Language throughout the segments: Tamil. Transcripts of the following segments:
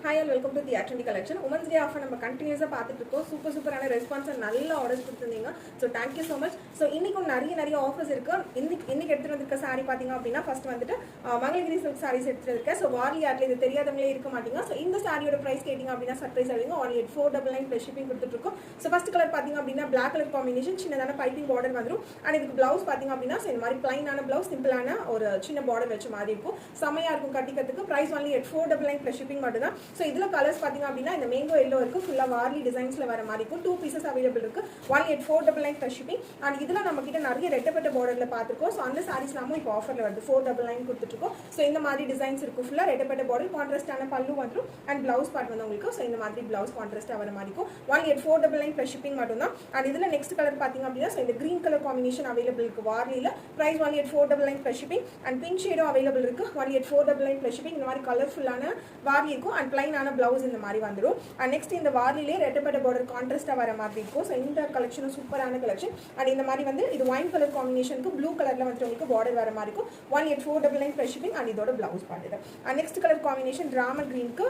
Hi and welcome to the Trendy collection. Women's Day offer நம்ம கண்டினியூஸா பார்த்துட்டு இருக்கோம். சூப்பரான ரெஸ்பான்ஸ் நல்ல orders கொடுத்திருந்தீங்க. So thank you so much. So இன்னைக்கு நிறைய ஆஃபர்ஸ் இருக்கு. இன்னைக்கு எடுத்துட்டு வந்திருக்க saree பாத்தீங்க அப்படினா ஃபர்ஸ்ட் வந்துட்டு மங்களகிரி silk sarees எடுத்துட்டு இருக்கேன். So வார்லி ஆட்ல இது தெரியாதவங்களே இருக்க மாட்டீங்க. So இந்த சாரியோட பிரைஸ் கேட்டிங்க அப்படினா சர்ப்ரைஸ் ஆவீங்க. only at 499 plus shipping கொடுத்துட்டு இருக்கோம். So ஃபர்ஸ்ட் கலர் பாத்தீங்க அப்படினா black color combination சின்னதான பைப்பிங் border வந்துரும். and இதுக்கு blouse பாத்தீங்க அப்படினா so இந்த மாதிரி plain ஆன blouse சிம்பிளான ஒரு சின்ன border வெச்ச மாதிரி இருக்கும். செமையா இருக்கும் கட்டிக்கிறதுக்கு. price only at 499 plus shipping மட்டும் தான். So இதுல கலர்ஸ் பாத்தீங்க அப்படினா இந்த மேங்கோ yellow இருக்கு ஃபுல்லா வார்லி டிசைன்ஸ்ல வர மாதிரி இருக்கும் 2 pieces அவேilable இருக்கு 18499 plus shipping and இதுல நம்ம கிட்ட நிறைய ரெட்டப்பட்ட borderல பாத்துறோம் சோ அந்த sarees நாம இப்போ ஆஃபர்ல வருது 499 கொடுத்துட்டு இருக்கோம் சோ இந்த மாதிரி டிசைன்ஸ் இருக்கு ஃபுல்லா ரெட்டப்பட்ட border கான்ட்ராஸ்டான பல்லு வந்துரும் and blouse part வந்து உங்களுக்கு சோ இந்த மாதிரி blouse கான்ட்ராஸ்டா வர மாதிரி இருக்கும் 18499 plus shipping மட்டும் தான் and இதுல நெக்ஸ்ட் கலர் பாத்தீங்க அப்படினா சோ இந்த green color combination அவேilable இருக்கு வார்லில price 18499 plus shipping and pink shade அவேilable இருக்கு 18499 plus shipping இந்த மாதிரி கலர்ஃபுல்லான வார்லி இருக்கும் and plain ஆன blouse இந்த மாதிரி வந்துரும் and next இந்த வார்லிலே ரெட்டப்பட்ட border கான்ட்ராஸ்டா வர மாதிரி இருக்கும் சோ இந்த கலெக்ஷன் சூப்பரான கலெக்ஷன் and இந்த மாதிரி வந்து இது wine color combinationக்கு blue கலர்ல வந்து உங்களுக்கு border வர மாதிரி இருக்கும் 18499 plus shipping and இதோட blouse part இது and next color combination drama greenக்கு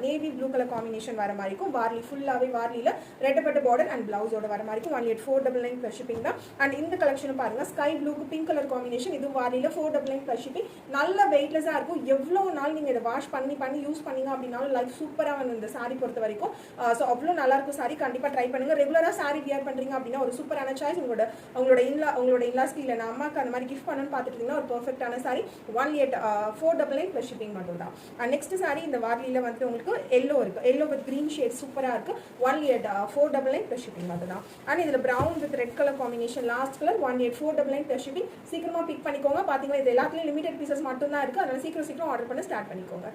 navy blue color combination வர மாதிரி இருக்கும் வார்லி ஃபுல்லாவே வார்லில ரெட்டப்பட்ட border and blouse ஓட வர மாதிரி இருக்கும் 18499 plus shipping தான் and இந்த கலெக்ஷன் பாருங்க sky blue க்கு pink color combination இது வார்லில 499 plus shipping நல்ல வெயிட்லெஸ்ஸா இருக்கும் எவ்வளவு நாள் நீங்க இத வாஷ் பண்ணி யூஸ் பண்ணீங்க அப்படினாலும் லைஃப் சூப்பரா வந்து இந்த saree பொறுத்த வரைக்கும் சோ அவ்ளோ நல்லா இருக்கும் saree கண்டிப்பா ட்ரை பண்ணுங்க ரெகுலரா saree வியர் பண்றீங்க அப்படினா ஒரு சூப்பரான சாய்ஸ் உங்களோட இன்லாஸ்க்கு இல்ல அம்மாக்கு அந்த மாதிரி கிஃப்ட் பண்ணனும் பார்த்துட்டு இருக்கீங்கன்னா ஒரு பெர்ஃபெக்ட்டான saree 18499 plus shipping மட்டும் தான் and next saree இந்த வார்லில வந்து உங்களுக்கு yellow இருக்கு yellow with green shade சூப்பரா இருக்கு 18499 plus shipping மட்டும் தான் and இதுல brown with red color combination last color 18499 plus shipping சீக்கிரமா பிக் பண்ணிக்கோங்க பாத்தீங்களா இது எல்லாத்துலயும் லிமிட்டட் பீசஸ் மட்டும் தான் இருக்கு அதனால சீக்கிரம் ஆர்டர் பண்ண ஸ்டார்ட் பண்ணிக்கோங்க